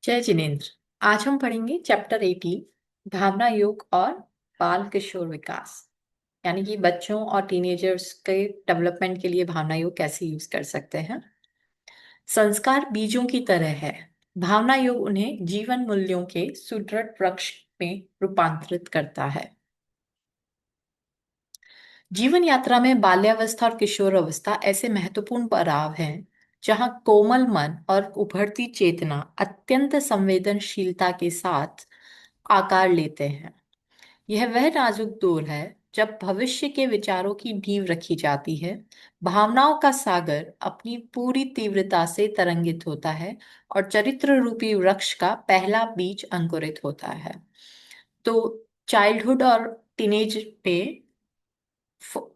जय जिनेन्द्र। आज हम पढ़ेंगे चैप्टर 18 भावना योग और बाल किशोर विकास, यानी कि बच्चों और टीनेजर्स के डेवलपमेंट के लिए भावना योग कैसे यूज कर सकते हैं। संस्कार बीजों की तरह है। भावना योग उन्हें जीवन मूल्यों के सुदृढ़ वृक्ष में रूपांतरित करता है। जीवन यात्रा में बाल्यावस्था और किशोर अवस्था ऐसे महत्वपूर्ण पड़ाव हैं जहां कोमल मन और उभरती चेतना अत्यंत संवेदनशीलता के साथ आकार लेते हैं। यह वह नाजुक दौर है जब भविष्य के विचारों की नींव रखी जाती है। भावनाओं का सागर अपनी पूरी तीव्रता से तरंगित होता है और चरित्र रूपी वृक्ष का पहला बीज अंकुरित होता है। तो चाइल्डहुड और टीनेज में फ-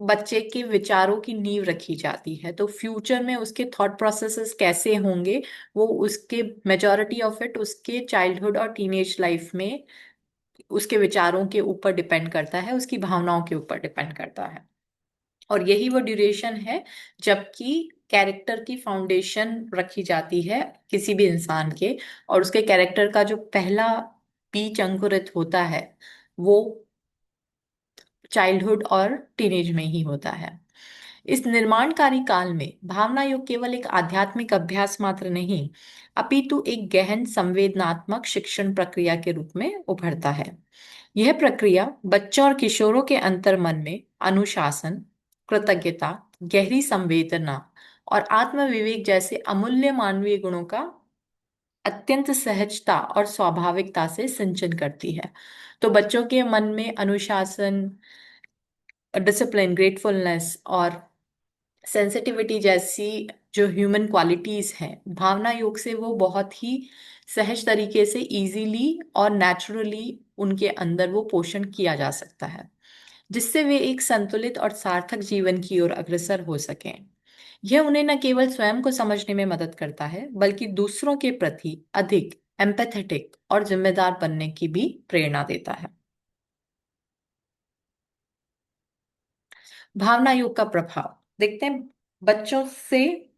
बच्चे के विचारों की नींव रखी जाती है, तो फ्यूचर में उसके थॉट प्रोसेसेस कैसे होंगे वो उसके मेजॉरिटी ऑफ इट उसके चाइल्डहुड और टीनेज लाइफ में उसके विचारों के ऊपर डिपेंड करता है, उसकी भावनाओं के ऊपर डिपेंड करता है। और यही वो ड्यूरेशन है जबकि कैरेक्टर की फाउंडेशन रखी जाती है किसी भी इंसान के, और उसके कैरेक्टर का जो पहला बीज अंकुरित होता है वो चाइल्डहुड और टीनेज में ही होता है। इस निर्माणकारी काल में भावना योग केवल एक आध्यात्मिक अभ्यास मात्र नहीं, अपितु एक गहन संवेदनात्मक शिक्षण प्रक्रिया के रूप में उभरता है। यह प्रक्रिया बच्चों और किशोरों के अंतर मन में अनुशासन, कृतज्ञता, गहरी संवेदना और आत्मविवेक जैसे अमूल्य मानवीय गुणों का अत्यंत सहजता और स्वाभाविकता से सिंचन करती है। तो बच्चों के मन में अनुशासन, डिसिप्लिन, ग्रेटफुलनेस और सेंसिटिविटी जैसी जो ह्यूमन क्वालिटीज हैं, भावना योग से वो बहुत ही सहज तरीके से इजीली और नेचुरली उनके अंदर वो पोषण किया जा सकता है, जिससे वे एक संतुलित और सार्थक जीवन की ओर अग्रसर हो सकें। यह उन्हें न केवल स्वयं को समझने में मदद करता है बल्कि दूसरों के प्रति अधिक एम्पैथेटिक और जिम्मेदार बनने की भी प्रेरणा देता है। भावना योग का प्रभाव देखते हैं। बच्चों से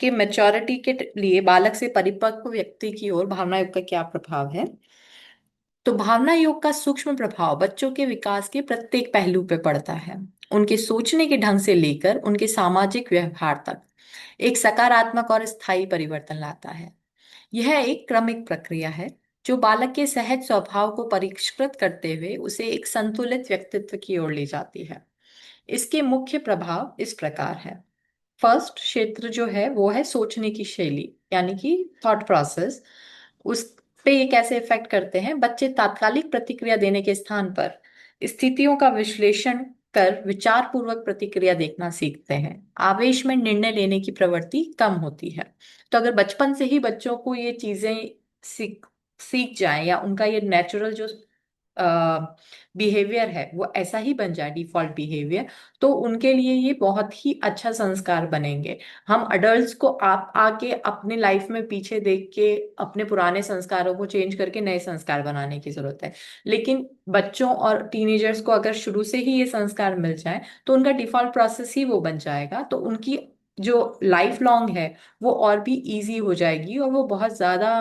के मैच्योरिटी के लिए बालक से परिपक्व व्यक्ति की ओर भावना योग का क्या प्रभाव है। तो भावना योग का सूक्ष्म प्रभाव बच्चों के विकास के प्रत्येक पहलू पे पड़ता है। उनके सोचने के ढंग से लेकर उनके सामाजिक व्यवहार तक एक सकारात्मक और स्थायी परिवर्तन लाता है। यह एक क्रमिक प्रक्रिया है जो बालक के सहज स्वभाव को परिष्कृत करते हुए उसे एक संतुलित व्यक्तित्व की ओर ले जाती है। इसके मुख्य प्रभाव इस प्रकार है। फर्स्ट क्षेत्र जो है वो है सोचने की शैली, यानी कि थॉट प्रोसेस। उस पे ये कैसे इफेक्ट करते हैं। बच्चे तात्कालिक प्रतिक्रिया देने के स्थान पर स्थितियों का विश्लेषण कर विचार पूर्वक प्रतिक्रिया देखना सीखते हैं। आवेश में निर्णय लेने की प्रवृत्ति कम होती है। तो अगर बचपन से ही बच्चों को ये चीजें सीख सीख जाए, या उनका ये नेचुरल जो बिहेवियर है वो ऐसा ही बन जाए, डिफॉल्ट बिहेवियर, तो उनके लिए ये बहुत ही अच्छा संस्कार बनेंगे। हम अडल्ट्स को आप आके अपने लाइफ में पीछे देख के अपने पुराने संस्कारों को चेंज करके नए संस्कार बनाने की जरूरत है, लेकिन बच्चों और टीनेजर्स को अगर शुरू से ही ये संस्कार मिल जाए तो उनका डिफॉल्ट प्रोसेस ही वो बन जाएगा, तो उनकी जो लाइफ लॉन्ग है वो और भी इजी हो जाएगी और वो बहुत ज्यादा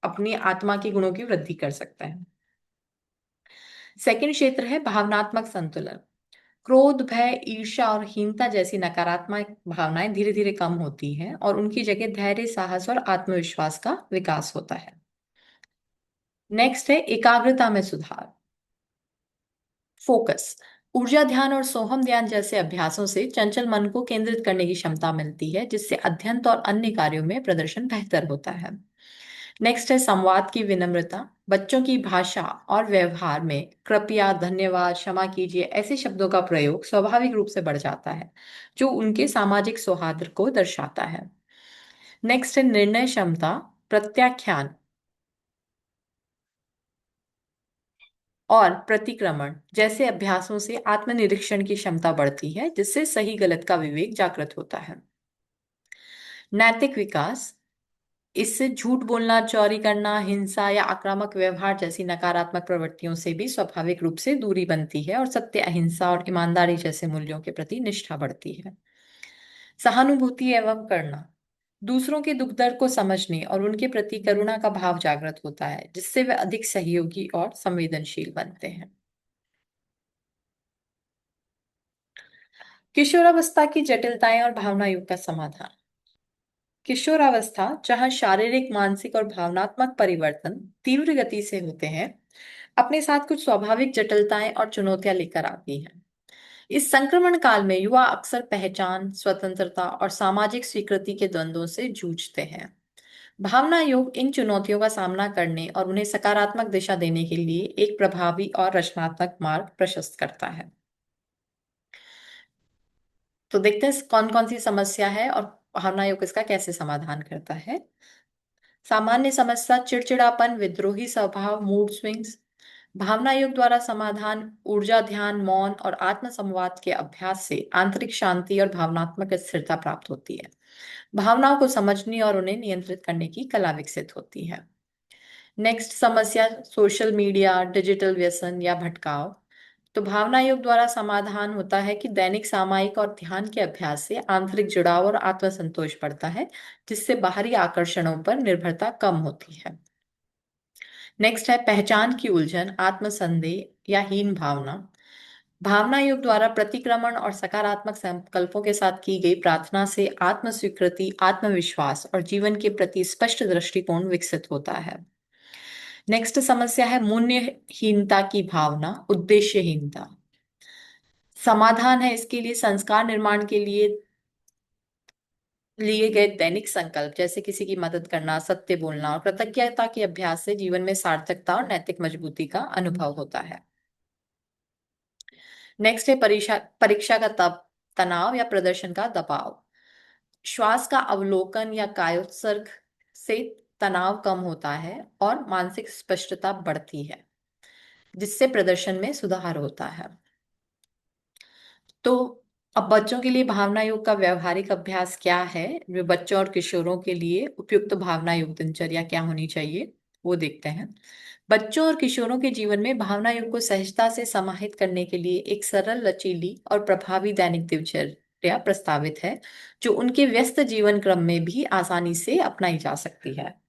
अपनी आत्मा के गुणों की वृद्धि कर सकते हैं। सेकंड क्षेत्र है भावनात्मक संतुलन। क्रोध, भय, ईर्ष्या और हीनता जैसी नकारात्मक भावनाएं धीरे धीरे कम होती हैं और उनकी जगह धैर्य, साहस और आत्मविश्वास का विकास होता है। नेक्स्ट है एकाग्रता में सुधार, फोकस। ऊर्जा ध्यान और सोहम ध्यान जैसे अभ्यासों से चंचल मन को केंद्रित करने की क्षमता मिलती है, जिससे अध्ययन और अन्य कार्यों में प्रदर्शन बेहतर होता है। नेक्स्ट है संवाद की विनम्रता। बच्चों की भाषा और व्यवहार में कृपया, धन्यवाद, क्षमा कीजिए ऐसे शब्दों का प्रयोग स्वाभाविक रूप से बढ़ जाता है, जो उनके सामाजिक सौहार्द को दर्शाता है। नेक्स्ट है निर्णय क्षमता, प्रत्याख्यान और प्रतिक्रमण जैसे अभ्यासों से आत्मनिरीक्षण की क्षमता बढ़ती है, जिससे सही गलत का विवेक जागृत होता है। नैतिक विकास, इससे झूठ बोलना, चोरी करना, हिंसा या आक्रामक व्यवहार जैसी नकारात्मक प्रवृत्तियों से भी स्वाभाविक रूप से दूरी बनती है और सत्य, अहिंसा और ईमानदारी जैसे मूल्यों के प्रति निष्ठा बढ़ती है। सहानुभूति एवं करुणा, दूसरों के दुख दर्द को समझने और उनके प्रति करुणा का भाव जागृत होता है, जिससे वे अधिक सहयोगी और संवेदनशील बनते हैं। किशोरावस्था की जटिलताएं और भावना युग का समाधान। किशोरावस्था, जहां शारीरिक, मानसिक और भावनात्मक परिवर्तन तीव्र गति से होते हैं, अपने साथ कुछ स्वाभाविक जटिलताएं और चुनौतियां लेकर आती हैं। इस संक्रमण काल में युवा अक्सर पहचान, स्वतंत्रता और सामाजिक स्वीकृति के द्वंद्वों से जूझते हैं। भावना योग इन चुनौतियों का सामना करने और उन्हें सकारात्मक दिशा देने के लिए एक प्रभावी और रचनात्मक मार्ग प्रशस्त करता है। तो देखते हैं कौन कौन सी समस्या है और भावना योग इसका कैसे समाधान करता है। सामान्य समस्या: चिड़चिड़ापन, विद्रोही स्वभाव, मूड स्विंग्स। भावना योग द्वारा समाधान: ऊर्जा, ध्यान, मौन और आत्म संवाद के अभ्यास से आंतरिक शांति और भावनात्मक स्थिरता प्राप्त होती है। भावनाओं को समझने और उन्हें नियंत्रित करने की कला विकसित होती है। नेक्स्ट समस्या: सोशल मीडिया, डिजिटल व्यसन या भटकाव। तो भावना योग द्वारा समाधान होता है कि दैनिक, सामायिक और ध्यान के अभ्यास से आंतरिक जुड़ाव और आत्मसंतोष बढ़ता है, जिससे बाहरी आकर्षणों पर निर्भरता कम होती है। नेक्स्ट है पहचान की उलझन, आत्मसंदेह या हीन भावना। भावना योग द्वारा प्रतिक्रमण और सकारात्मक संकल्पों के साथ की गई प्रार्थना से आत्म स्वीकृति, आत्मविश्वास और जीवन के प्रति स्पष्ट दृष्टिकोण विकसित होता है। नेक्स्ट समस्या है मूल्यहीनता की भावना, उद्देश्यहीनता। समाधान है इसके लिए संस्कार निर्माण के लिए लिए गए दैनिक संकल्प, जैसे किसी की मदद करना, सत्य बोलना और कृतज्ञता के अभ्यास से जीवन में सार्थकता और नैतिक मजबूती का अनुभव होता है। नेक्स्ट है परीक्षा परीक्षा का तनाव या प्रदर्शन का दबाव। श्वास का अवलोकन या कायोत्सर्ग से तनाव कम होता है और मानसिक स्पष्टता बढ़ती है, जिससे प्रदर्शन में सुधार होता है। तो अब बच्चों के लिए भावना योग का व्यवहारिक अभ्यास क्या है, जो बच्चों और किशोरों के लिए उपयुक्त भावना योग दिनचर्या क्या होनी चाहिए, वो देखते हैं। बच्चों और किशोरों के जीवन में भावना योग को सहजता से समाहित करने के लिए एक सरल, लचीली और प्रभावी दैनिक दिनचर्या प्रस्तावित है, जो उनके व्यस्त जीवन क्रम में भी आसानी से अपनाई जा सकती है।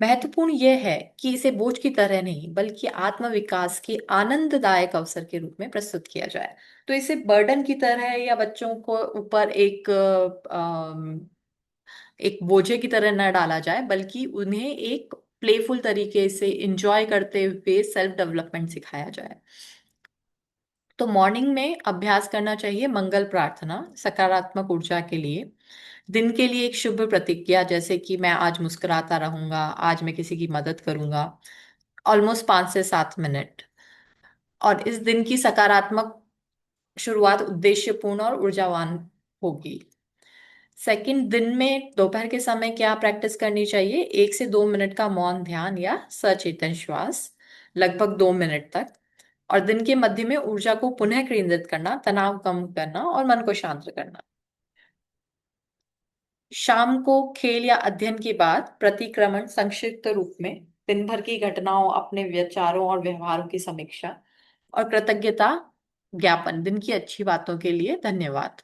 महत्वपूर्ण यह है कि इसे बोझ की तरह नहीं, बल्कि आत्म विकास के आनंददायक अवसर के रूप में प्रस्तुत किया जाए। तो इसे बर्डन की तरह या बच्चों को ऊपर एक बोझे की तरह न डाला जाए, बल्कि उन्हें एक प्लेफुल तरीके से इंजॉय करते हुए सेल्फ डेवलपमेंट सिखाया जाए। तो मॉर्निंग में अभ्यास करना चाहिए मंगल प्रार्थना, सकारात्मक ऊर्जा के लिए। दिन के लिए एक शुभ प्रतिज्ञा, जैसे कि मैं आज मुस्कुराता रहूंगा, आज मैं किसी की मदद करूंगा, ऑलमोस्ट 5 से 7 मिनट। और इस दिन की सकारात्मक शुरुआत उद्देश्यपूर्ण और ऊर्जावान होगी। सेकंड, दिन में दोपहर के समय क्या प्रैक्टिस करनी चाहिए? 1 से 2 मिनट का मौन ध्यान या सचेतन श्वास, लगभग 2 मिनट तक। और दिन के मध्य में ऊर्जा को पुनः केंद्रित करना, तनाव कम करना और मन को शांत करना। शाम को खेल या अध्ययन के बाद प्रतिक्रमण, संक्षिप्त रूप में दिन भर की घटनाओं, अपने विचारों और व्यवहारों की समीक्षा। और कृतज्ञता ज्ञापन, दिन की अच्छी बातों के लिए धन्यवाद।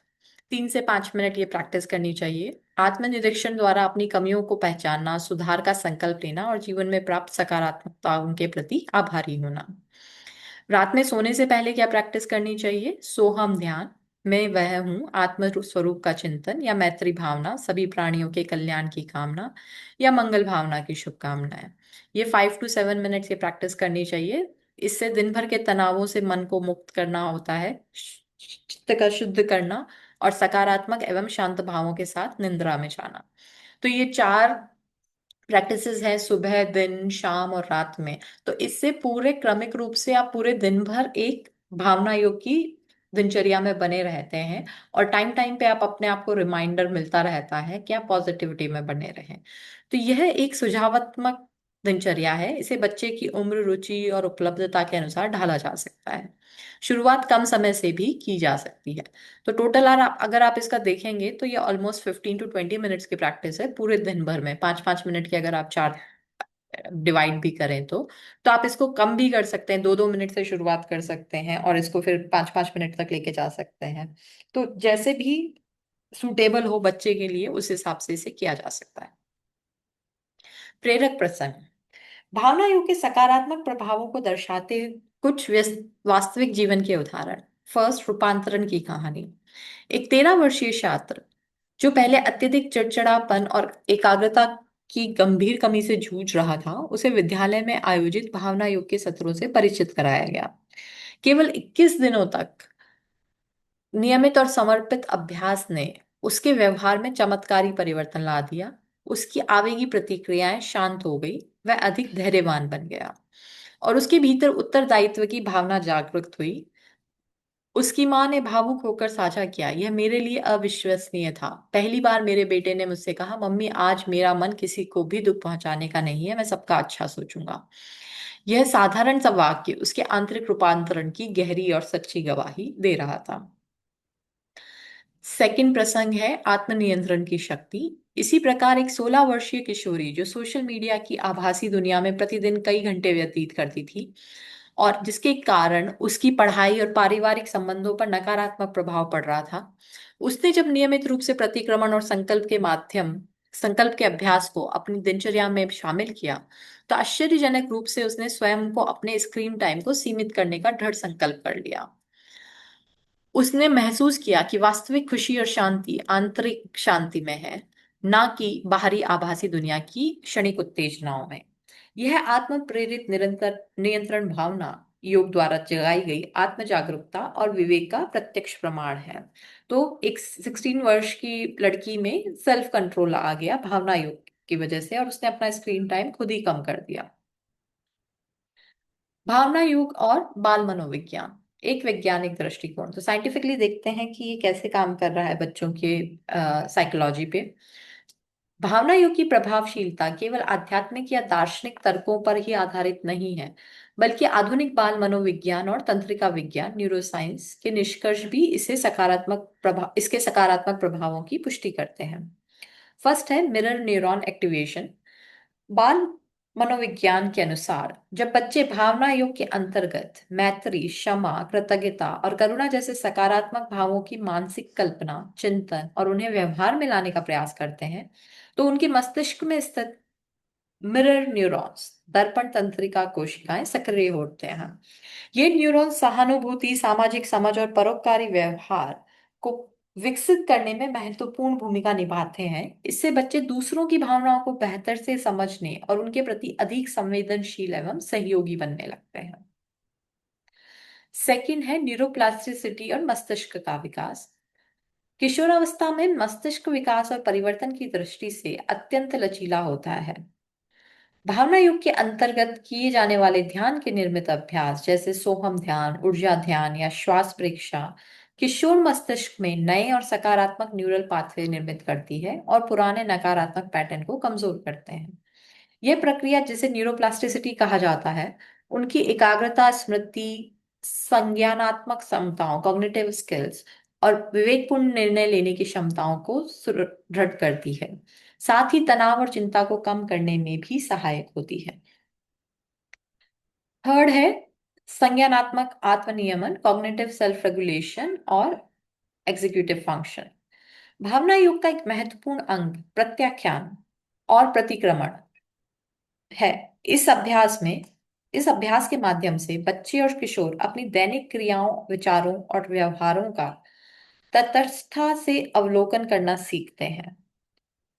3 से 5 मिनट ये प्रैक्टिस करनी चाहिए। आत्मनिरीक्षण द्वारा अपनी कमियों को पहचानना, सुधार का संकल्प लेना और जीवन में प्राप्त सकारात्मकताओं के प्रति आभारी होना। रात में सोने से पहले क्या प्रैक्टिस करनी चाहिए? सोहम ध्यान, मैं वह हूँ, आत्म स्वरूप का चिंतन या मैत्री भावना, सभी प्राणियों के कल्याण की कामना या मंगल भावना की शुभकामनाएं। ये 5 to 7 मिनट्स ये प्रैक्टिस करनी चाहिए। इससे दिन भर के तनावों से मन को मुक्त करना होता है, चित्त का शुद्ध करना और सकारात्मक एवं शांत भावों के साथ निद्रा में जाना। तो ये 4 प्रैक्टिसेस है, सुबह, दिन, शाम और रात में। तो इससे पूरे क्रमिक रूप से आप पूरे दिन भर एक भावना योग की दिनचर्या में बने रहते हैं, और टाइम टाइम पे आप अपने आप को रिमाइंडर मिलता रहता है कि आप पॉजिटिविटी में बने रहें। तो यह एक सुझावात्मक दिनचर्या है। इसे बच्चे की उम्र, रुचि और उपलब्धता के अनुसार ढाला जा सकता है। शुरुआत कम समय से भी की जा सकती है। तो टोटल अगर आप इसका देखेंगे तो ये ऑलमोस्ट 15 to 20 मिनट्स की प्रैक्टिस है पूरे दिन भर में। 5 5 मिनट की अगर आप चार डिवाइड भी करें तो आप इसको कम भी कर सकते हैं, 2 2 मिनट से शुरुआत कर सकते हैं और इसको फिर 5 5 मिनट तक लेके जा सकते हैं। तो जैसे भी सूटेबल हो बच्चे के लिए, उस हिसाब से इसे किया जा सकता है। प्रेरक प्रसंग। भावना युग के सकारात्मक प्रभावों को दर्शाते कुछ वास्तविक जीवन के उदाहरण। फर्स्ट, रूपांतरण की कहानी। एक 13 वर्षीय छात्र जो पहले अत्यधिक चिड़चिड़ापन और एकाग्रता की गंभीर कमी से जूझ रहा था, उसे विद्यालय में आयोजित भावना युग के सत्रों से परिचित कराया गया। केवल 21 दिनों तक नियमित और समर्पित अभ्यास ने उसके व्यवहार में चमत्कारी परिवर्तन ला दिया। उसकी आवेगी प्रतिक्रियाएं शांत हो गई, वह अधिक धैर्यवान बन गया और उसके भीतर उत्तरदायित्व की भावना जागृत हुई। उसकी मां ने भावुक होकर साझा किया, यह मेरे लिए अविश्वसनीय था। पहली बार मेरे बेटे ने मुझसे कहा, मम्मी आज मेरा मन किसी को भी दुख पहुंचाने का नहीं है, मैं सबका अच्छा सोचूंगा। यह साधारण सा वाक्य उसके आंतरिक रूपांतरण की गहरी और सच्ची गवाही दे रहा था। सेकंड प्रसंग है आत्मनियंत्रण की शक्ति। इसी प्रकार एक 16 वर्षीय किशोरी जो सोशल मीडिया की आभासी दुनिया में प्रतिदिन कई घंटे व्यतीत करती थी और जिसके कारण उसकी पढ़ाई और पारिवारिक संबंधों पर नकारात्मक प्रभाव पड़ रहा था, उसने जब नियमित रूप से प्रतिक्रमण और संकल्प के अभ्यास को अपनी दिनचर्या में शामिल किया, तो आश्चर्यजनक रूप से उसने स्वयं को अपने स्क्रीन टाइम को सीमित करने का दृढ़ संकल्प कर लिया। उसने महसूस किया कि वास्तविक खुशी और शांति आंतरिक शांति में है, ना कि बाहरी आभासी दुनिया की क्षणिक उत्तेजनाओं में। यह आत्म प्रेरित निरंतर नियंत्रण भावना योग द्वारा जगाई गई आत्म जागरूकता और विवेक का प्रत्यक्ष प्रमाण है। तो एक 16 वर्ष की लड़की में सेल्फ कंट्रोल आ गया भावना योग की वजह से, और उसने अपना स्क्रीन टाइम खुद ही कम कर दिया। भावना युग और बाल मनोविज्ञान, एक वैज्ञानिक दृष्टिकोण। तो साइंटिफिकली देखते हैं कि ये कैसे काम कर रहा है बच्चों के साइकोलॉजी पे। भावना युग की प्रभावशीलता केवल आध्यात्मिक या दार्शनिक तर्कों पर ही आधारित नहीं है, बल्कि आधुनिक बाल मनोविज्ञान और तंत्रिका विज्ञान न्यूरोसाइंस के निष्कर्ष भी इसके सकारात्मक प्रभावों की पुष्टि करते हैं। फर्स्ट है मिरर न्यूरॉन एक्टिवेशन। बाल मनोविज्ञान के अनुसार जब बच्चे भावना योग के अंतर्गत मैत्री, क्षमा, कृतज्ञता और करुणा जैसे सकारात्मक भावों की मानसिक कल्पना, चिंतन और उन्हें व्यवहार में लाने का प्रयास करते हैं, तो उनके मस्तिष्क में स्थित मिरर न्यूरॉन्स, दर्पण तंत्रिका कोशिकाएं सक्रिय होते हैं। ये न्यूरॉन सहानुभूति, सामाजिक समझ और परोपकारी व्यवहार को विकसित करने में महत्वपूर्ण भूमिका निभाते हैं। इससे बच्चे दूसरों की भावनाओं को बेहतर से समझने और उनके प्रति अधिक संवेदनशील एवं सहयोगी बनने लगते हैं। सेकंड है न्यूरोप्लास्टिसिटी और मस्तिष्क का विकास। किशोरावस्था में मस्तिष्क विकास और परिवर्तन की दृष्टि से अत्यंत लचीला होता है। भावना युग के अंतर्गत किए जाने वाले ध्यान के निर्मित अभ्यास जैसे सोहम ध्यान, ऊर्जा ध्यान या श्वास परीक्षा किशोर मस्तिष्क में नए और सकारात्मक न्यूरल पाथवे निर्मित करती है और पुराने नकारात्मक पैटर्न को कमजोर करते हैं। यह प्रक्रिया, जिसे न्यूरोप्लास्टिसिटी कहा जाता है, उनकी एकाग्रता, स्मृति, संज्ञानात्मक क्षमताओं कॉग्निटिव स्किल्स और विवेकपूर्ण निर्णय लेने की क्षमताओं को सुदृढ़ करती है। साथ ही तनाव और चिंता को कम करने में भी सहायक होती है। थर्ड है संज्ञानात्मक आत्मनियमन, कॉग्निटिव सेल्फ रेगुलेशन और एग्जीक्यूटिव फंक्शन। भावना युग का एक महत्वपूर्ण अंग प्रत्याख्यान और प्रतिक्रमण है। इस अभ्यास में इस अभ्यास के माध्यम से बच्चे और किशोर अपनी दैनिक क्रियाओं, विचारों और व्यवहारों का तटस्थता से अवलोकन करना सीखते हैं।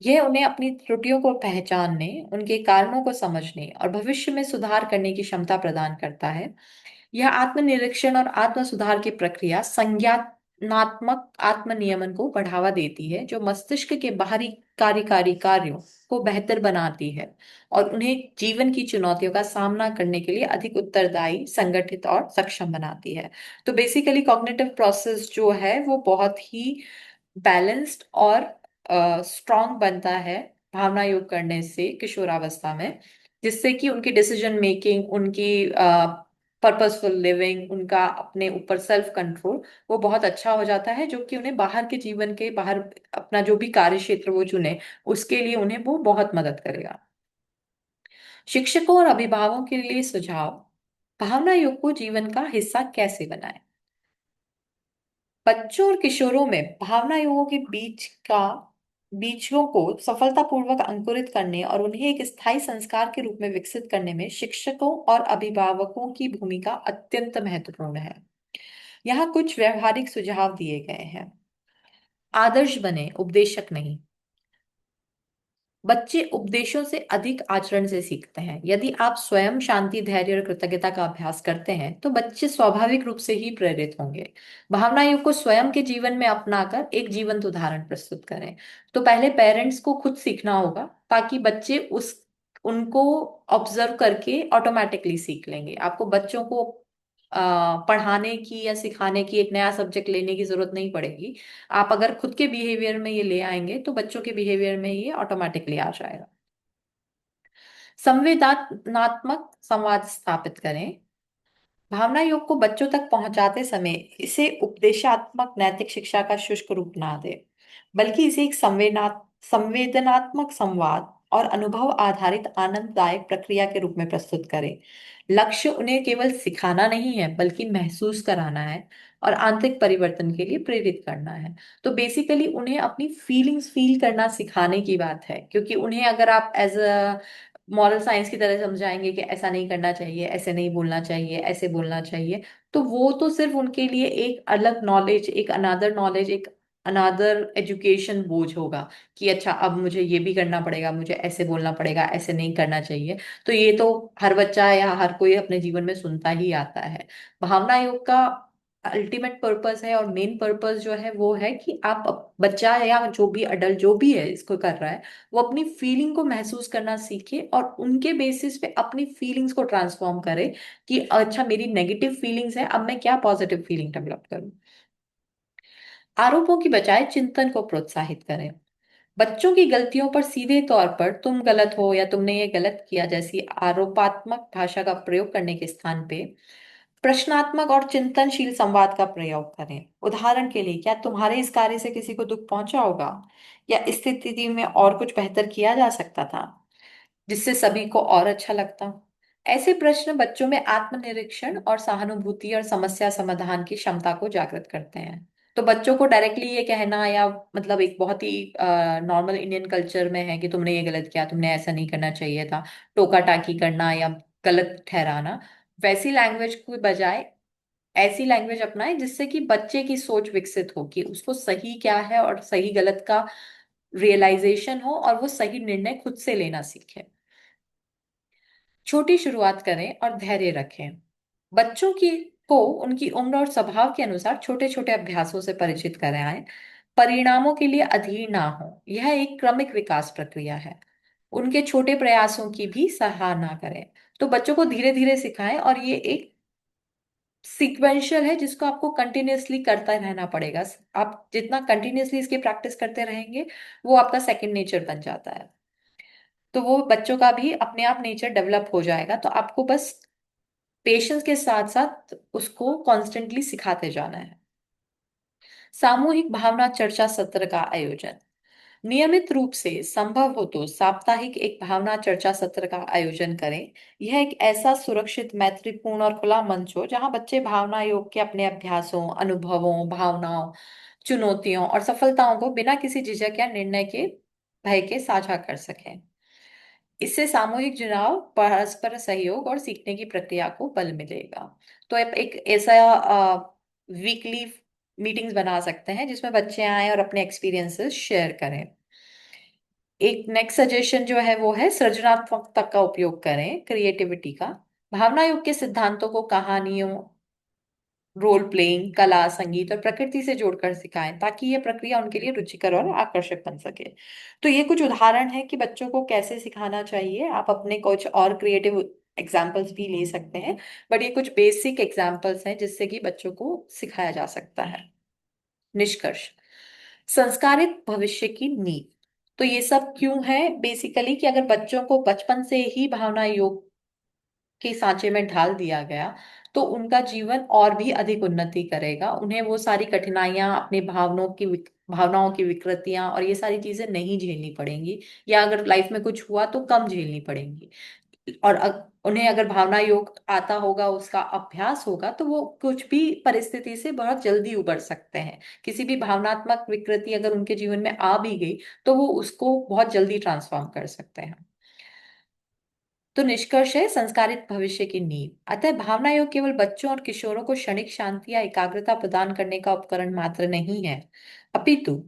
यह उन्हें अपनी त्रुटियों को पहचानने, उनके कारणों को समझने और भविष्य में सुधार करने की क्षमता प्रदान करता है। यह आत्मनिरीक्षण और आत्म सुधार की प्रक्रिया संज्ञानात्मक आत्मनियमन को बढ़ावा देती है, जो मस्तिष्क के बाहरी कार्यकारी कार्यों को बेहतर बनाती है और उन्हें जीवन की चुनौतियों का सामना करने के लिए अधिक उत्तरदायी, संगठित और सक्षम बनाती है। तो बेसिकली कॉग्निटिव प्रोसेस जो है वो बहुत ही बैलेंस्ड और स्ट्रांग बनता है भावना योग करने से किशोरावस्था में, जिससे कि उनकी डिसीजन मेकिंग, उनकी पर्पसफुल लिविंग, उनका अपने ऊपर सेल्फ कंट्रोल वो बहुत अच्छा हो जाता है, जो कि उन्हें बाहर के जीवन के बाहर अपना जो भी कार्य क्षेत्र वो चुने उसके लिए उन्हें वो बहुत मदद करेगा। शिक्षकों और अभिभावकों के लिए सुझाव। भावना योग को जीवन का हिस्सा कैसे बनाएं। बच्चों और किशोरों में भावना युगों के बीजों को सफलतापूर्वक अंकुरित करने और उन्हें एक स्थायी संस्कार के रूप में विकसित करने में शिक्षकों और अभिभावकों की भूमिका अत्यंत महत्वपूर्ण है। यहाँ कुछ व्यवहारिक सुझाव दिए गए हैं। आदर्श बने, उपदेशक नहीं। बच्चे उपदेशों से अधिक आचरण से सीखते हैं। यदि आप स्वयं शांति, धैर्य और कृतज्ञता का अभ्यास करते हैं तो बच्चे स्वाभाविक रूप से ही प्रेरित होंगे। भावना योग को स्वयं के जीवन में अपनाकर एक जीवंत उदाहरण प्रस्तुत करें। तो पहले पेरेंट्स को खुद सीखना होगा ताकि बच्चे उस उनको ऑब्जर्व करके ऑटोमेटिकली सीख लेंगे। आपको बच्चों को पढ़ाने की या सिखाने की, एक नया सब्जेक्ट लेने की जरूरत नहीं पड़ेगी। आप अगर खुद के बिहेवियर में ये ले आएंगे तो बच्चों के बिहेवियर में ये ऑटोमेटिकली आ जाएगा। संवेदनात्मक संवाद स्थापित करें। भावना योग को बच्चों तक पहुंचाते समय इसे उपदेशात्मक नैतिक शिक्षा का शुष्क रूप ना दे, बल्कि इसे एक संवेदनात्मक संवाद और अनुभव आधारित आनंददायक प्रक्रिया के रूप में प्रस्तुत करें। लक्ष्य उन्हें केवल सिखाना नहीं है बल्कि महसूस कराना है और आंतरिक परिवर्तन के लिए प्रेरित करना है। तो बेसिकली उन्हें अपनी फीलिंग्स फील करना सिखाने की बात है, क्योंकि उन्हें अगर आप एज अ मॉरल साइंस की तरह समझाएंगे कि ऐसा नहीं करना चाहिए, ऐसे नहीं बोलना चाहिए, ऐसे बोलना चाहिए, तो वो तो सिर्फ उनके लिए एक अलग नॉलेज, एक अनादर नॉलेज, एक अनादर एजुकेशन बोझ होगा कि अच्छा अब मुझे ये भी करना पड़ेगा, मुझे ऐसे बोलना पड़ेगा, ऐसे नहीं करना चाहिए। तो ये तो हर बच्चा या हर कोई अपने जीवन में सुनता ही आता है। भावना योग का अल्टीमेट पर्पस है और मेन पर्पस जो है वो है कि आप बच्चा या जो भी अडल्ट जो भी है इसको कर रहा है, वो अपनी फीलिंग को महसूस करना सीखे और उनके बेसिस पे अपनी फीलिंग्स को ट्रांसफॉर्म करे कि अच्छा मेरी नेगेटिव फीलिंग्स है, अब मैं क्या पॉजिटिव फीलिंग डेवलप करूं। आरोपों की बजाय चिंतन को प्रोत्साहित करें। बच्चों की गलतियों पर सीधे तौर पर तुम गलत हो या तुमने ये गलत किया जैसी आरोपात्मक भाषा का प्रयोग करने के स्थान पे प्रश्नात्मक और चिंतनशील संवाद का प्रयोग करें। उदाहरण के लिए, क्या तुम्हारे इस कार्य से किसी को दुख पहुंचा होगा, या इस स्थिति में और कुछ बेहतर किया जा सकता था जिससे सभी को और अच्छा लगता। ऐसे प्रश्न बच्चों में आत्मनिरीक्षण और सहानुभूति और समस्या समाधान की क्षमता को जागृत करते हैं। तो बच्चों को डायरेक्टली ये कहना, या मतलब एक बहुत ही नॉर्मल इंडियन कल्चर में है कि तुमने ये गलत किया, तुमने ऐसा नहीं करना चाहिए था, टोका टाकी करना या गलत ठहराना, वैसी लैंग्वेज की बजाय ऐसी लैंग्वेज अपनाएं जिससे कि बच्चे की सोच विकसित हो कि उसको सही क्या है और सही गलत का रियलाइजेशन हो और वो सही निर्णय खुद से लेना सीखे। छोटी शुरुआत करें और धैर्य रखें। बच्चों की को उनकी उम्र और स्वभाव के अनुसार छोटे छोटे अभ्यासों से परिचित कराएं। परिणामों के लिए अधीर ना हो, यह एक क्रमिक विकास प्रक्रिया है। उनके छोटे प्रयासों की भी सराहना करें। तो बच्चों को धीरे धीरे सिखाएं और ये एक सीक्वेंशियल है जिसको आपको कंटिन्यूअसली करता रहना पड़ेगा। आप जितना कंटिन्यूअसली इसकी प्रैक्टिस करते रहेंगे वो आपका सेकंड नेचर बन जाता है। तो वो बच्चों का भी अपने आप नेचर डेवलप हो जाएगा। तो आपको बस पेशेंस के साथ साथ उसको कॉन्स्टेंटली सिखाते जाना है। सामूहिक भावना चर्चा सत्र का आयोजन। नियमित रूप से संभव हो तो साप्ताहिक एक भावना चर्चा सत्र का आयोजन करें। यह एक ऐसा सुरक्षित, मैत्रीपूर्ण और खुला मंच हो जहां बच्चे भावना योग के अपने अभ्यासों, अनुभवों, भावनाओं, चुनौतियों और सफलताओं को बिना किसी झिझक या निर्णय के भय के साझा कर सकें। इससे सामूहिक जुड़ाव, परस्पर सहयोग और सीखने की प्रक्रिया को बल मिलेगा। तो आप एक ऐसा वीकली मीटिंग्स बना सकते हैं जिसमें बच्चे आए और अपने एक्सपीरियंसेस शेयर करें। एक नेक्स्ट सजेशन जो है वो है सृजनात्मकता का उपयोग करें, क्रिएटिविटी का। भावना युग के सिद्धांतों को कहानियों, रोल प्लेइंग, कला, संगीत और प्रकृति से जोड़कर सिखाएं ताकि ये प्रक्रिया उनके लिए रुचिकर और आकर्षक बन सके। तो ये कुछ उदाहरण है कि बच्चों को कैसे सिखाना चाहिए। आप अपने कुछ और क्रिएटिव एग्जाम्पल्स भी ले सकते हैं, बट ये कुछ बेसिक एग्जाम्पल्स हैं जिससे कि बच्चों को सिखाया जा सकता है। निष्कर्ष। संस्कारित भविष्य की नींव। तो ये सब क्यों है बेसिकली कि अगर बच्चों को बचपन से ही भावना योग के सांचे में ढाल दिया गया तो उनका जीवन और भी अधिक उन्नति करेगा। उन्हें वो सारी कठिनाइयां, अपनी भावनाओं की विकृतियां और ये सारी चीजें नहीं झेलनी पड़ेंगी, या अगर लाइफ में कुछ हुआ तो कम झेलनी पड़ेंगी। और उन्हें अगर भावना योग आता होगा, उसका अभ्यास होगा, तो वो कुछ भी परिस्थिति से बहुत जल्दी उबर सकते हैं। किसी भी भावनात्मक विकृति अगर उनके जीवन में आ भी गई, तो वो उसको बहुत जल्दी ट्रांसफॉर्म कर सकते हैं। तो निष्कर्ष है, संस्कारित भविष्य की नींव। अतः भावना योग केवल बच्चों और किशोरों को क्षणिक शांति या एकाग्रता प्रदान करने का उपकरण मात्र नहीं है, अपितु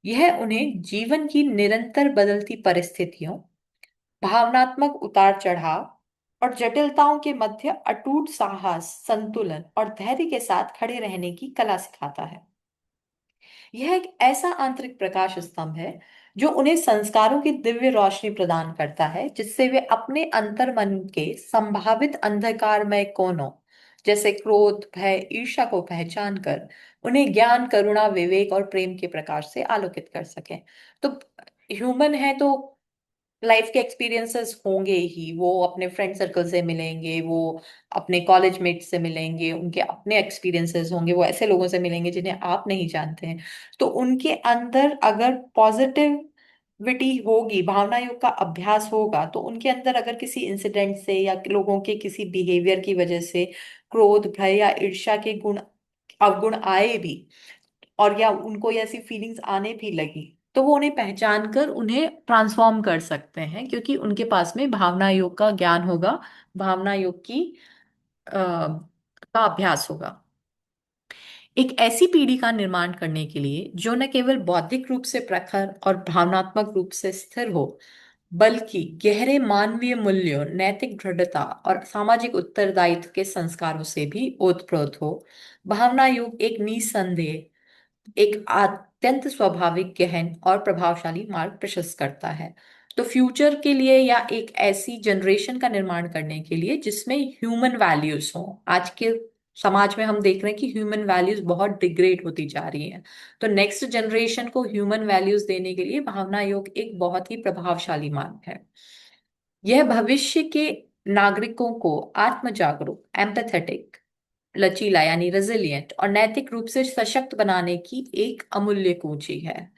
यह उन्हें जीवन की निरंतर बदलती परिस्थितियों, भावनात्मक उतार चढ़ाव और जटिलताओं के मध्य अटूट साहस, संतुलन और धैर्य के साथ खड़े रहने की कला सिखाता है। यह एक ऐसा आंतरिक प्रकाश स्तंभ है जो उन्हें संस्कारों की दिव्य रोशनी प्रदान करता है, जिससे वे अपने अंतर्मन के संभावित अंधकारमय कोनों, जैसे क्रोध, भय, ईर्ष्या को पहचान कर उन्हें ज्ञान, करुणा, विवेक और प्रेम के प्रकाश से आलोकित कर सकें। तो ह्यूमन है तो लाइफ के एक्सपीरियंसेस होंगे ही, वो अपने फ्रेंड सर्कल से मिलेंगे, वो अपने कॉलेज मेट से मिलेंगे, उनके अपने एक्सपीरियंसेस होंगे, वो ऐसे लोगों से मिलेंगे जिन्हें आप नहीं जानते हैं। तो उनके अंदर अगर पॉजिटिविटी होगी, भावना योग का अभ्यास होगा, तो उनके अंदर अगर किसी इंसिडेंट से या लोगों के किसी बिहेवियर की वजह से क्रोध, भय या ईर्ष्या के गुण, अवगुण आए भी, और या उनको ये ऐसी फीलिंग्स आने भी लगी, तो वो उन्हें पहचान कर उन्हें ट्रांसफॉर्म कर सकते हैं, क्योंकि उनके पास में भावना योग का ज्ञान होगा, भावना योग की का अभ्यास होगा। एक ऐसी पीढ़ी का निर्माण करने के लिए जो न केवल बौद्धिक रूप से प्रखर और भावनात्मक रूप से स्थिर हो, बल्कि गहरे मानवीय मूल्यों, नैतिक दृढ़ता और सामाजिक उत्तरदायित्व के संस्कारों से भी ओतप्रोत हो, भावना योग एक निसंदेह, एक अत्यंत स्वाभाविक, गहन और प्रभावशाली मार्ग प्रशस्त करता है। तो फ्यूचर के लिए या एक ऐसी जनरेशन का निर्माण करने के लिए जिसमें ह्यूमन वैल्यूज हो, आज के समाज में हम देख रहे हैं कि ह्यूमन वैल्यूज बहुत डिग्रेड होती जा रही हैं। तो नेक्स्ट जनरेशन को ह्यूमन वैल्यूज देने के लिए भावना योग एक बहुत ही प्रभावशाली मार्ग है। यह भविष्य के नागरिकों को आत्म जागरूक, एम्पैथेटिक, लचीला यानी रेजिलिएंट और नैतिक रूप से सशक्त बनाने की एक अमूल्य कुंजी है,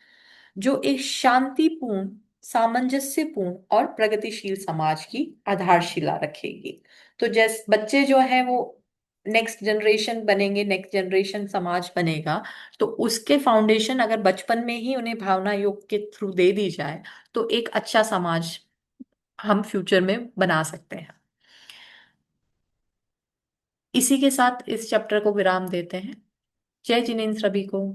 जो एक शांतिपूर्ण, सामंजस्यपूर्ण और प्रगतिशील समाज की आधारशिला रखेगी। तो जैसे बच्चे जो हैं वो नेक्स्ट जनरेशन बनेंगे, नेक्स्ट जनरेशन समाज बनेगा। तो उसके फाउंडेशन अगर बचपन में ही उन्हें भावना योग के थ्रू दे दी जाए, तो एक अच्छा समाज हम फ्यूचर में बना सकते हैं। इसी के साथ इस चैप्टर को विराम देते हैं। जय जिनेन्द्र सभी को।